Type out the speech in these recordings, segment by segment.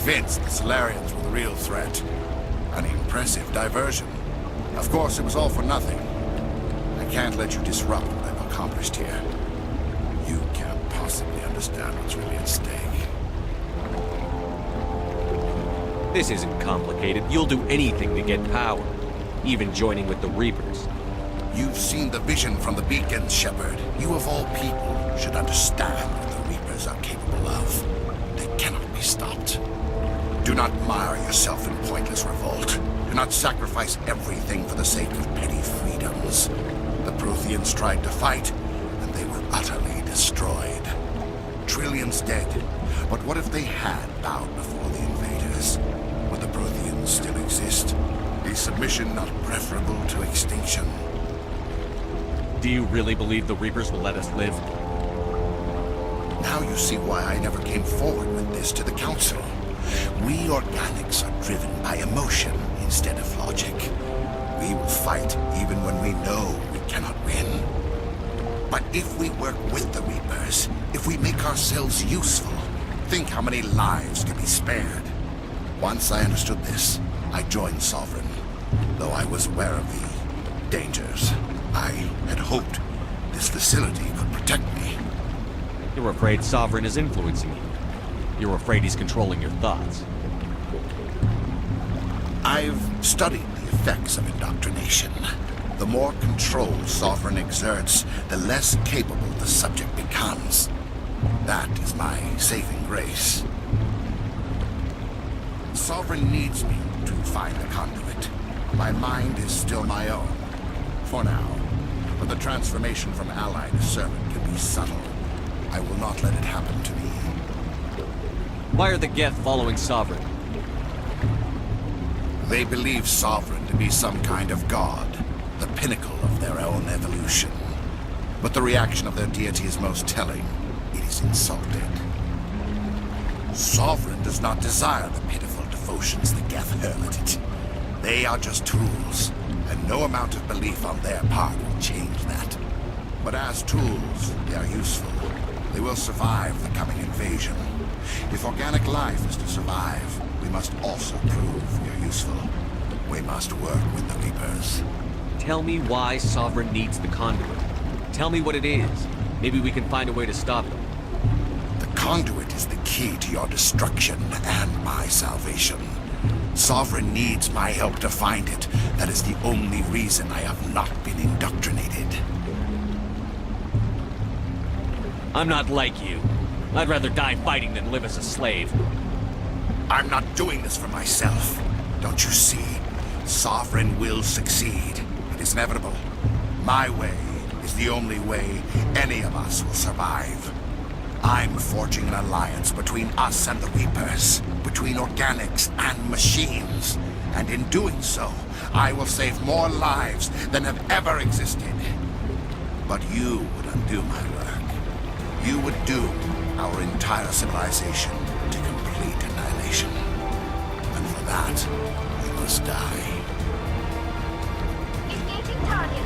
convinced the Solarians were the real threat. An impressive diversion. Of course, it was all for nothing. I can't let you disrupt what I've accomplished here. You can't possibly understand what's really at stake. This isn't complicated. You'll do anything to get power, even joining with the Reapers. You've seen the vision from the beacons, Shepard. You of all people should understand what the Reapers are capable of. They cannot be stopped. Do not mire yourself in pointless revolt. Do not sacrifice everything for the sake of petty freedoms. The Protheans tried to fight, and they were utterly destroyed. Trillions dead. But what if they had bowed before the invaders? Would the Protheans still exist? Is submission not preferable to extinction? Do you really believe the Reapers will let us live? Now you see why I never came forward with this to the Council. We organics are driven by emotion instead of logic. We will fight even when we know we cannot win. But if we work with the Reapers, if we make ourselves useful, think how many lives could be spared. Once I understood this, I joined Sovereign, though I was aware of the dangers. I had hoped this facility could protect me. You're afraid Sovereign is influencing you. You're afraid he's controlling your thoughts. I've studied the effects of indoctrination. The more control Sovereign exerts, the less capable the subject becomes. That is my saving grace. Sovereign needs me to find the conduit. My mind is still my own. For now. But the transformation from ally to servant can be subtle. I will not let it happen to me. Why are the Geth following Sovereign? They believe Sovereign to be some kind of god, the pinnacle of their own evolution. But the reaction of their deity is most telling. It is insulted. Sovereign does not desire the pitiful devotions the Geth hurl at it. They are just tools, and no amount of belief on their part will change that. But as tools, they are useful. They will survive the coming invasion. If organic life is to survive, we must also prove we are useful. We must work with the Reapers. Tell me why Sovereign needs the conduit. Tell me what it is. Maybe we can find a way to stop them. The conduit is the key to your destruction and my salvation. Sovereign needs my help to find it. That is the only reason I have not been indoctrinated. I'm not like you. I'd rather die fighting than live as a slave. I'm not doing this for myself. Don't you see? Sovereign will succeed. It is inevitable. My way is the only way any of us will survive. I'm forging an alliance between us and the Reapers, between organics and machines. And in doing so, I will save more lives than have ever existed. But you would undo my work. You would doom our entire civilization to complete annihilation. And for that, we must die. Engaging target.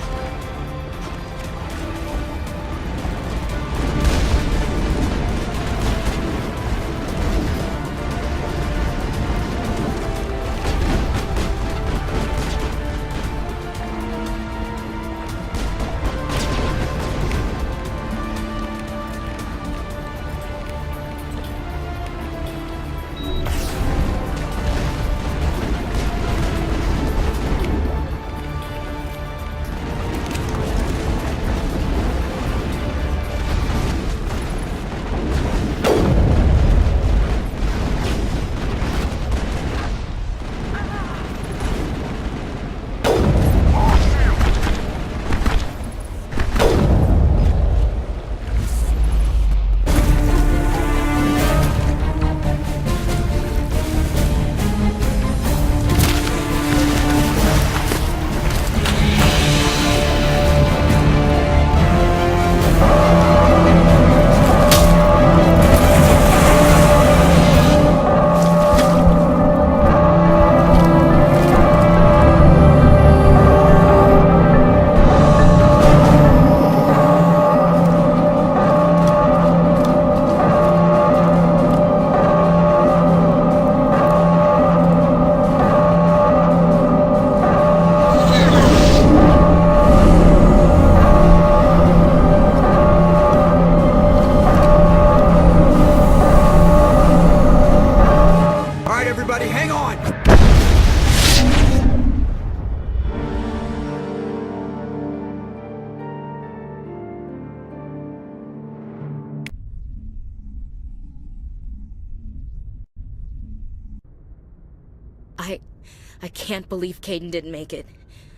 I can't believe Caden didn't make it.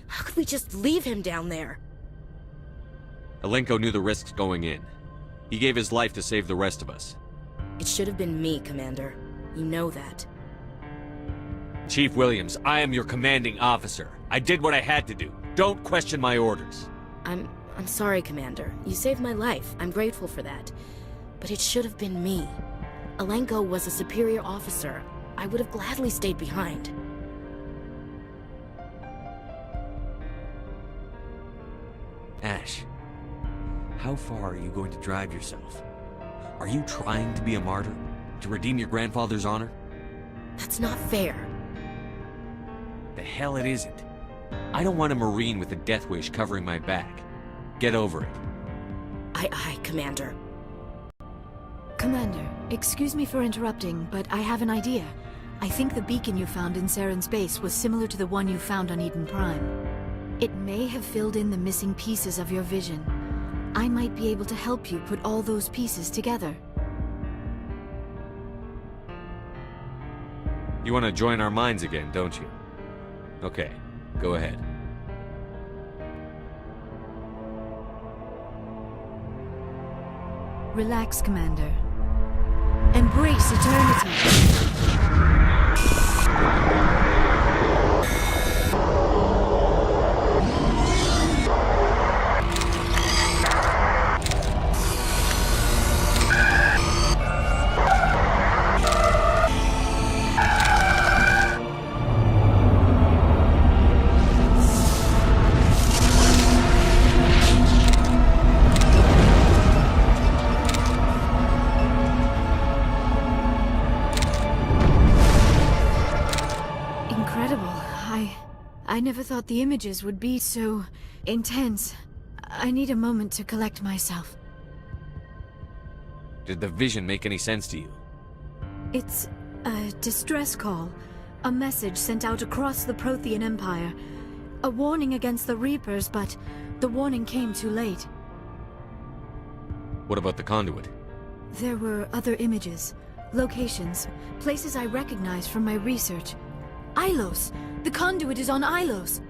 How could we just leave him down there? Alenko knew the risks going in. He gave his life to save the rest of us. It should have been me, Commander. You know that. Chief Williams, I am your commanding officer. I did what I had to do. Don't question my orders. I'm sorry, Commander. You saved my life. I'm grateful for that. But it should have been me. Alenko was a superior officer. I would have gladly stayed behind. Ash, how far are you going to drive yourself? Are you trying to be a martyr? To redeem your grandfather's honor? That's not fair. The hell it isn't. I don't want a Marine with a death wish covering my back. Get over it. Aye, Commander. Commander, excuse me for interrupting, but I have an idea. I think the beacon you found in Saren's base was similar to the one you found on Eden Prime. It may have filled in the missing pieces of your vision. I might be able to help you put all those pieces together. You want to join our minds again, don't you? Okay, go ahead. Relax, Commander. Embrace eternity. I never thought the images would be so intense. I need a moment to collect myself. Did the vision make any sense to you? It's a distress call. A message sent out across the Prothean Empire. A warning against the Reapers, but the warning came too late. What about the conduit? There were other images, locations, places I recognized from my research. Ilos! The conduit is on Ilos!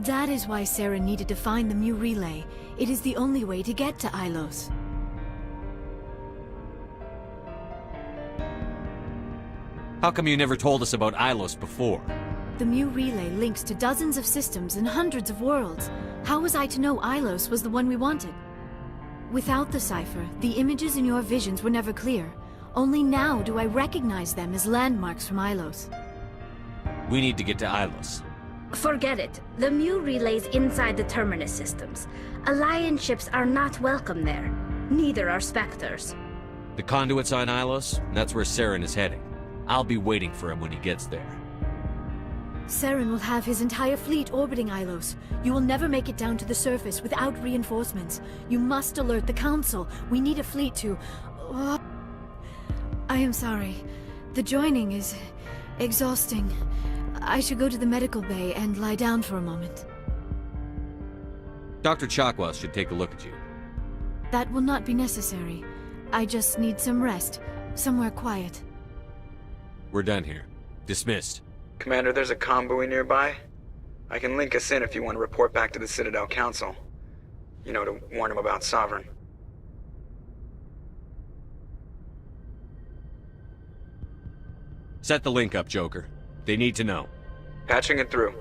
That is why Saren needed to find the Mu relay. It is the only way to get to Ilos. How come you never told us about Ilos before? The Mu relay links to dozens of systems and hundreds of worlds. How was I to know Ilos was the one we wanted? Without the cipher, the images in your visions were never clear. Only now do I recognize them as landmarks from Ilos. We need to get to Ilos. Forget it. The Mu relay's inside the Terminus systems. Alliance ships are not welcome there. Neither are Spectres. The conduit's on Ilos, and that's where Saren is heading. I'll be waiting for him when he gets there. Saren will have his entire fleet orbiting Ilos. You will never make it down to the surface without reinforcements. You must alert the Council. We need a fleet to... I am sorry. The joining is exhausting. I should go to the medical bay and lie down for a moment. Dr. Chakwas should take a look at you. That will not be necessary. I just need some rest. Somewhere quiet. We're done here. Dismissed. Commander, there's a convoy nearby. I can link us in if you want to report back to the Citadel Council. You know, to warn them about Sovereign. Set the link up, Joker. They need to know. Patching it through.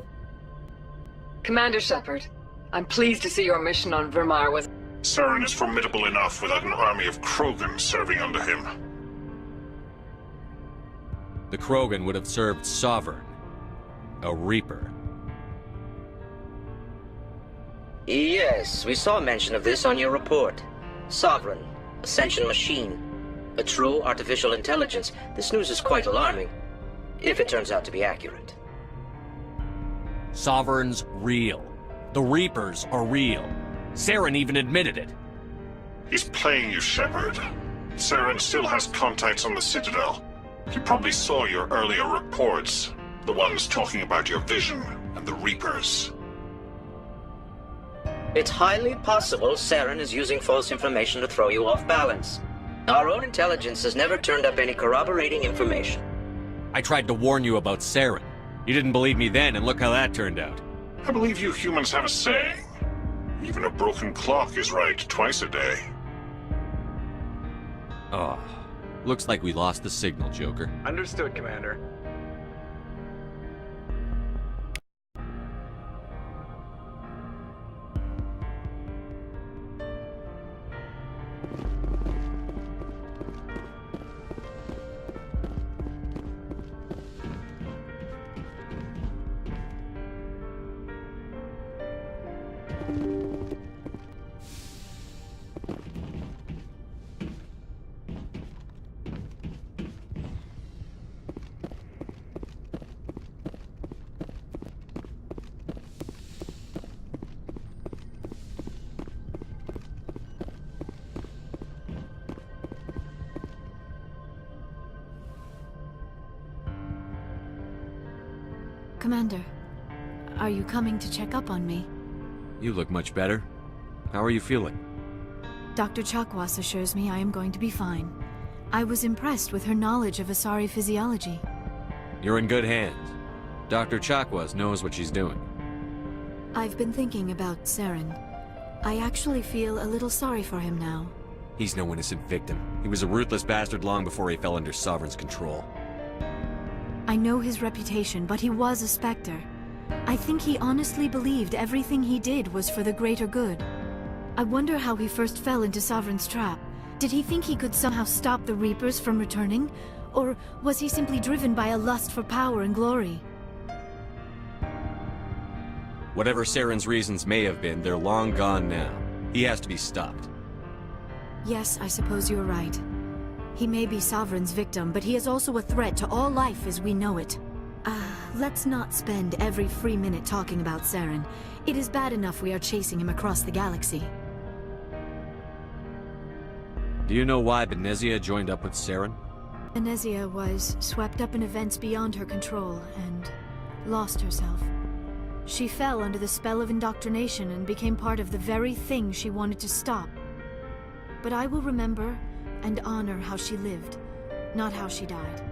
Commander Shepard, I'm pleased to see your mission on Virmire was... Saren is formidable enough without an army of Krogan serving under him. The Krogan would have served Sovereign. A Reaper. Yes, we saw mention of this on your report. Sovereign, Ascension machine, a true artificial intelligence. This news is quite alarming, if it turns out to be accurate. Sovereign's real. The Reapers are real. Saren even admitted it. He's playing you, Shepard. Saren still has contacts on the Citadel. He probably saw your earlier reports, the ones talking about your vision and the Reapers. It's highly possible Saren is using false information to throw you off balance. Our own intelligence has never turned up any corroborating information. I tried to warn you about Saren. You didn't believe me then, and look how that turned out. I believe you humans have a saying. Even a broken clock is right twice a day. Oh, looks like we lost the signal, Joker. Understood, Commander. Commander, are you coming to check up on me? You look much better. How are you feeling? Dr. Chakwas assures me I am going to be fine. I was impressed with her knowledge of Asari physiology. You're in good hands. Dr. Chakwas knows what she's doing. I've been thinking about Saren. I actually feel a little sorry for him now. He's no innocent victim. He was a ruthless bastard long before he fell under Sovereign's control. I know his reputation, but he was a Spectre. I think he honestly believed everything he did was for the greater good. I wonder how he first fell into Sovereign's trap. Did he think he could somehow stop the Reapers from returning? Or was he simply driven by a lust for power and glory? Whatever Saren's reasons may have been, they're long gone now. He has to be stopped. Yes, I suppose you're right. He may be Sovereign's victim, but he is also a threat to all life as we know it. Let's not spend every free minute talking about Saren. It is bad enough we are chasing him across the galaxy. Do you know why Benezia joined up with Saren? Benezia was swept up in events beyond her control and lost herself. She fell under the spell of indoctrination and became part of the very thing she wanted to stop. But I will remember and honor how she lived, not how she died.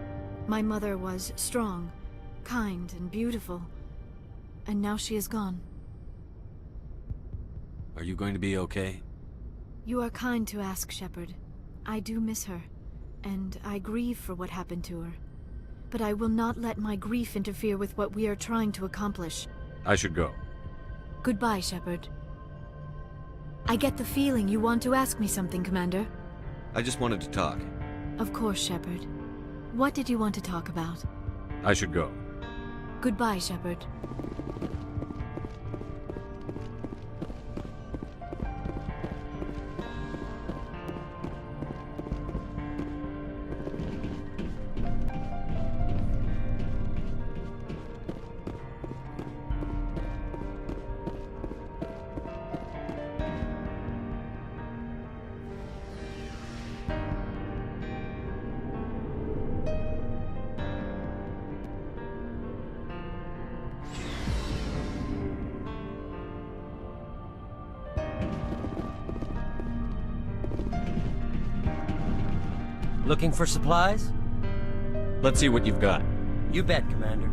My mother was strong, kind, and beautiful, and now she is gone. Are you going to be okay? You are kind to ask, Shepard. I do miss her, and I grieve for what happened to her. But I will not let my grief interfere with what we are trying to accomplish. I should go. Goodbye, Shepard. I get the feeling you want to ask me something, Commander. I just wanted to talk. Of course, Shepard. What did you want to talk about? I should go. Goodbye, Shepard. Looking for supplies? Let's see what you've got. You bet, Commander.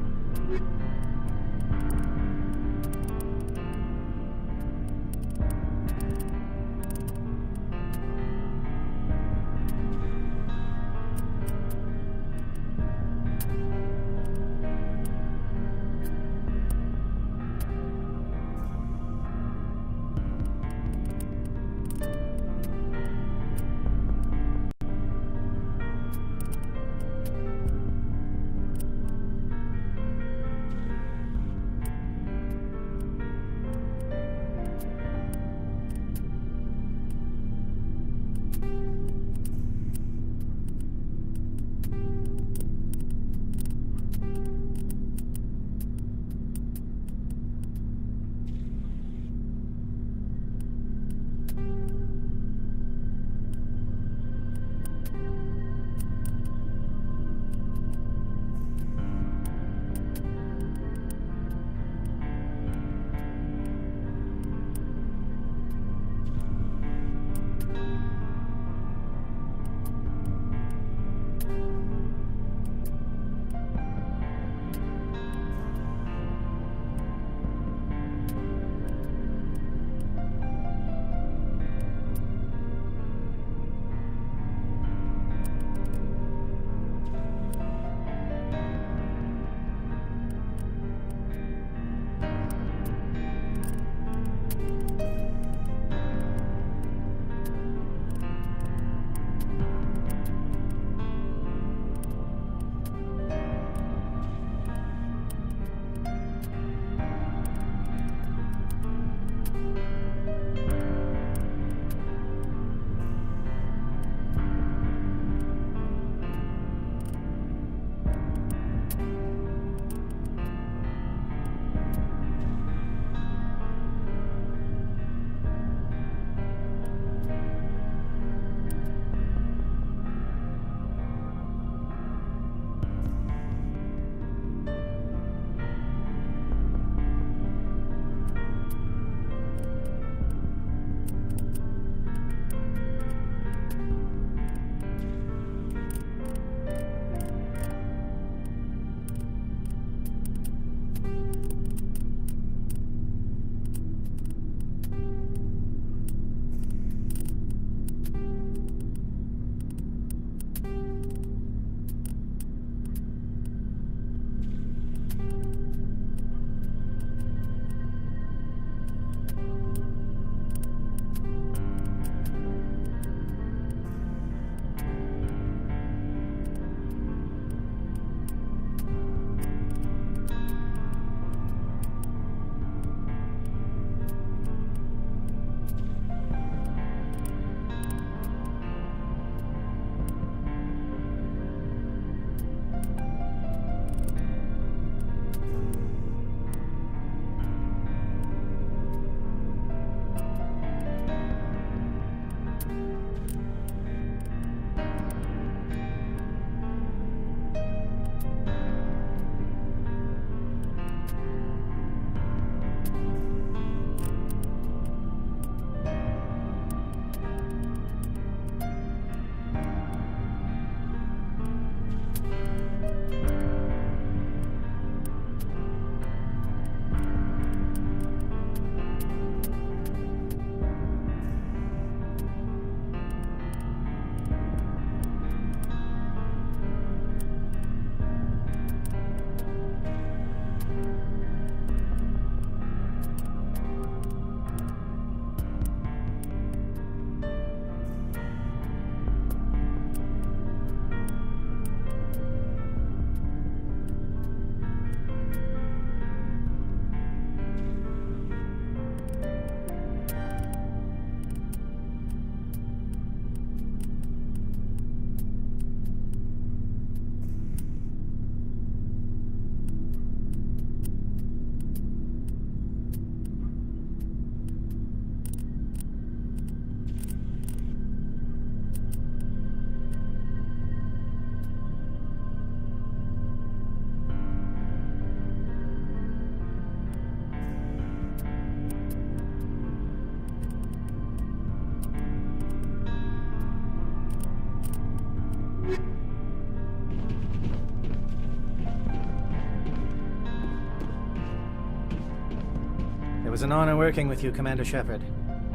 It was an honor working with you, Commander Shepard.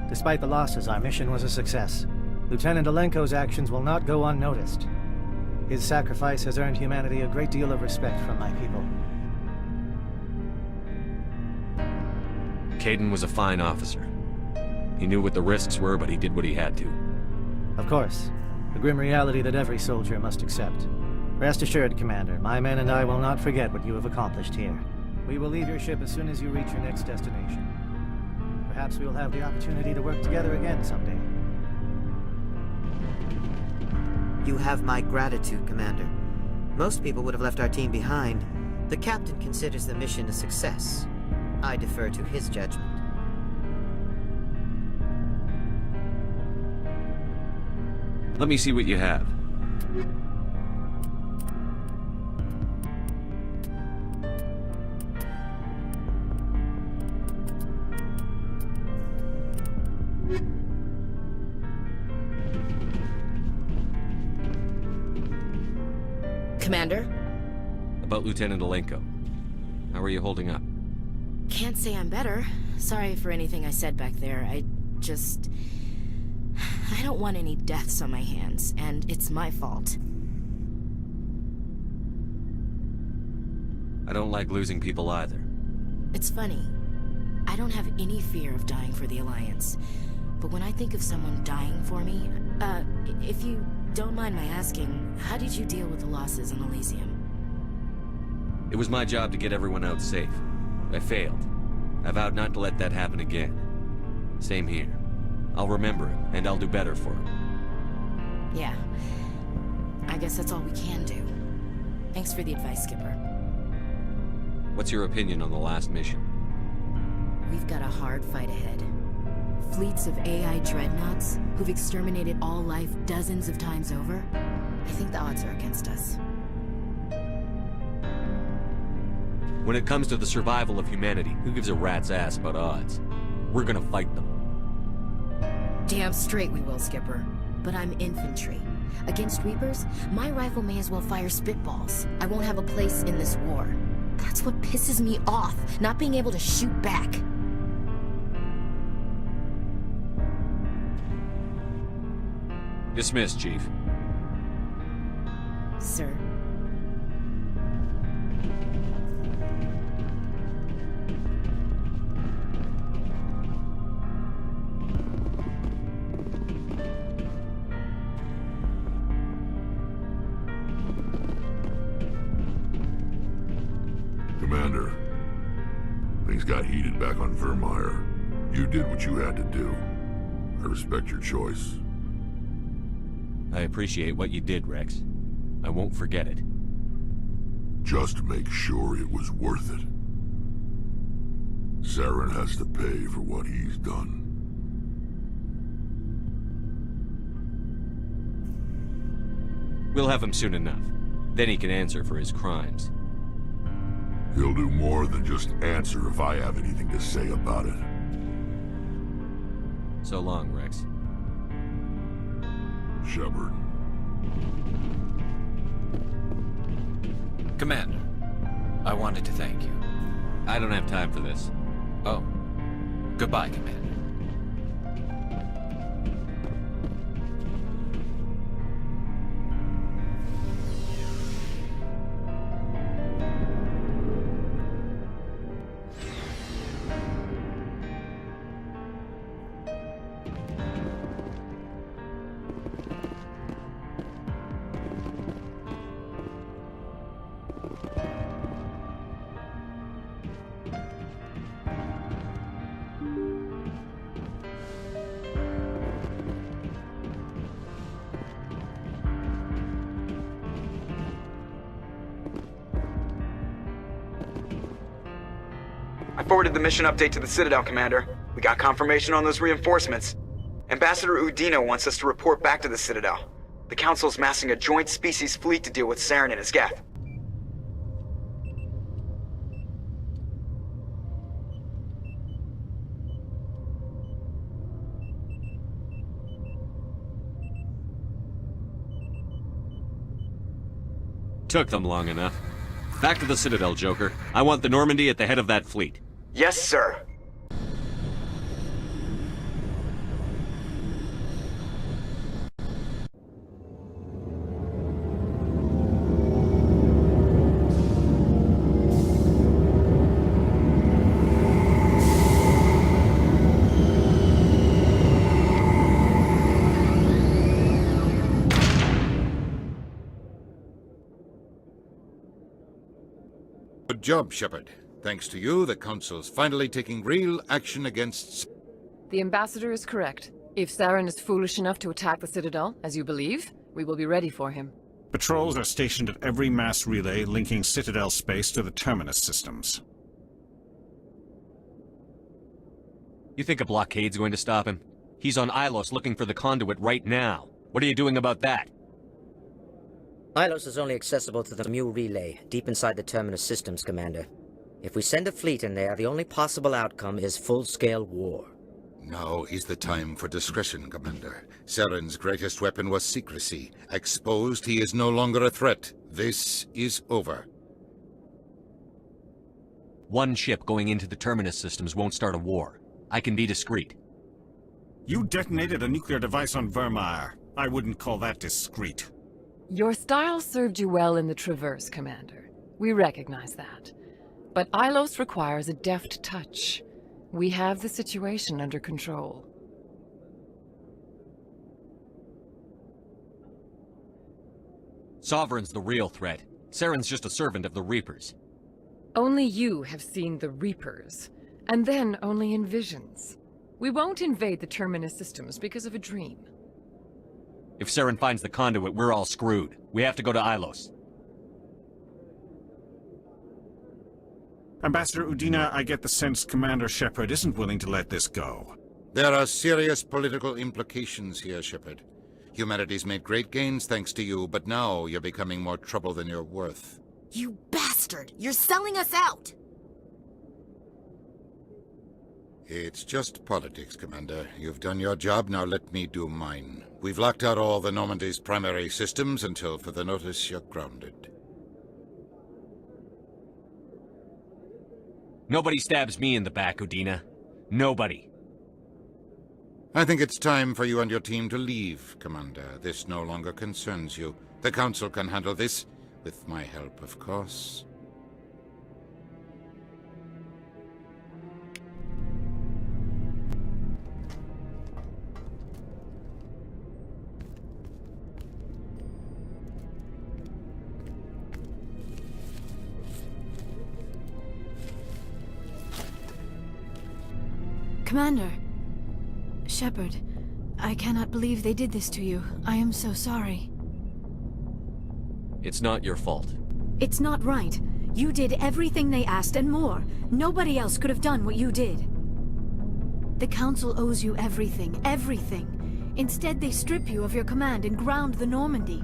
Despite the losses, our mission was a success. Lieutenant Alenko's actions will not go unnoticed. His sacrifice has earned humanity a great deal of respect from my people. Kaidan was a fine officer. He knew what the risks were, but he did what he had to. Of course. The grim reality that every soldier must accept. Rest assured, Commander, my men and I will not forget what you have accomplished here. We will leave your ship as soon as you reach your next destination. Perhaps we will have the opportunity to work together again someday. You have my gratitude, Commander. Most people would have left our team behind. The captain considers the mission a success. I defer to his judgment. Let me see what you have. Commander? About Lieutenant Alenko. How are you holding up? Can't say I'm better. Sorry for anything I said back there. I don't want any deaths on my hands, and it's my fault. I don't like losing people either. It's funny. I don't have any fear of dying for the Alliance. But when I think of someone dying for me, if you don't mind my asking, how did you deal with the losses in Elysium? It was my job to get everyone out safe. I failed. I vowed not to let that happen again. Same here. I'll remember him, and I'll do better for him. Yeah. I guess that's all we can do. Thanks for the advice, Skipper. What's your opinion on the last mission? We've got a hard fight ahead. Fleets of AI dreadnoughts who've exterminated all life dozens of times over. I think the odds are against us. When it comes to the survival of humanity, who gives a rat's ass about odds? We're gonna fight them. Damn straight we will, Skipper. But I'm infantry. Against Reapers, my rifle may as well fire spitballs. I won't have a place in this war. That's what pisses me off, not being able to shoot back. Dismissed, Chief. Sir. Commander, things got heated back on Virmire. You did what you had to do. I respect your choice. I appreciate what you did, Rex. I won't forget it. Just make sure it was worth it. Saren has to pay for what he's done. We'll have him soon enough. Then he can answer for his crimes. He'll do more than just answer if I have anything to say about it. So long, Rex. Shepard. Commander, I wanted to thank you. I don't have time for this. Oh. Goodbye, Commander. I forwarded the mission update to the Citadel, Commander. We got confirmation on those reinforcements. Ambassador Udina wants us to report back to the Citadel. The Council's massing a joint species fleet to deal with Saren and his Geth. Took them long enough. Back to the Citadel, Joker. I want the Normandy at the head of that fleet. Yes, sir. Good job, Shepard. Thanks to you, the Council's finally taking real action against... The Ambassador is correct. If Saren is foolish enough to attack the Citadel, as you believe, we will be ready for him. Patrols are stationed at every mass relay linking Citadel space to the Terminus systems. You think a blockade's going to stop him? He's on Ilos looking for the conduit right now. What are you doing about that? Ilos is only accessible to the Mu relay, deep inside the Terminus systems, Commander. If we send a fleet in there, the only possible outcome is full-scale war. Now is the time for discretion, Commander. Saren's greatest weapon was secrecy. Exposed, he is no longer a threat. This is over. One ship going into the Terminus systems won't start a war. I can be discreet. You detonated a nuclear device on Virmire. I wouldn't call that discreet. Your style served you well in the Traverse, Commander. We recognize that. But Ilos requires a deft touch. We have the situation under control. Sovereign's the real threat. Saren's just a servant of the Reapers. Only you have seen the Reapers, and then only in visions. We won't invade the Terminus systems because of a dream. If Saren finds the conduit, we're all screwed. We have to go to Ilos. Ambassador Udina, I get the sense Commander Shepard isn't willing to let this go. There are serious political implications here, Shepard. Humanity's made great gains thanks to you, but now you're becoming more trouble than you're worth. You bastard! You're selling us out! It's just politics, Commander. You've done your job, now let me do mine. We've locked out all the Normandy's primary systems until further notice you're grounded. Nobody stabs me in the back, Udina. Nobody. I think it's time for you and your team to leave, Commander. This no longer concerns you. The Council can handle this, with my help, of course. Commander. Shepard, I cannot believe they did this to you. I am so sorry. It's not your fault. It's not right. You did everything they asked and more. Nobody else could have done what you did. The Council owes you everything, everything. Instead, they strip you of your command and ground the Normandy.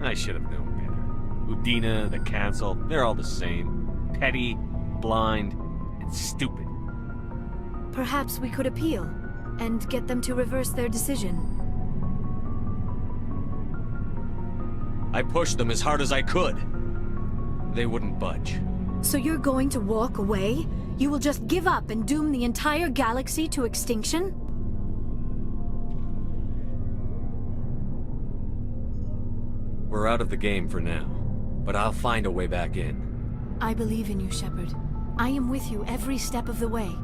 I should have known better. Udina, the Council, they're all the same. Petty, blind, and stupid. Perhaps we could appeal, and get them to reverse their decision. I pushed them as hard as I could. They wouldn't budge. So you're going to walk away? You will just give up and doom the entire galaxy to extinction? We're out of the game for now, but I'll find a way back in. I believe in you, Shepard. I am with you every step of the way.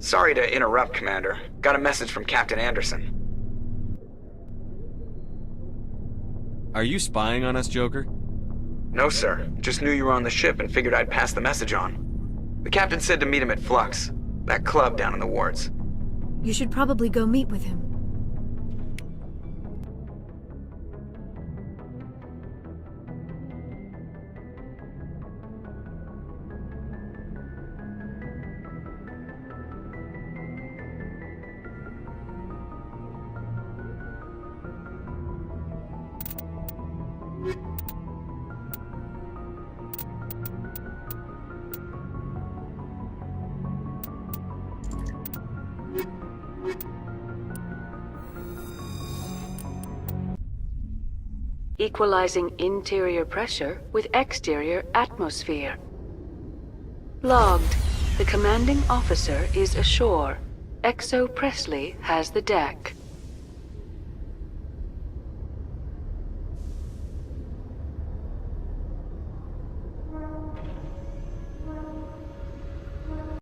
Sorry to interrupt, Commander. Got a message from Captain Anderson. Are you spying on us, Joker? No, sir. Just knew you were on the ship and figured I'd pass the message on. The captain said to meet him at Flux, that club down in the wards. You should probably go meet with him. Equalizing interior pressure with exterior atmosphere. Logged. The commanding officer is ashore. Exo Presley has the deck.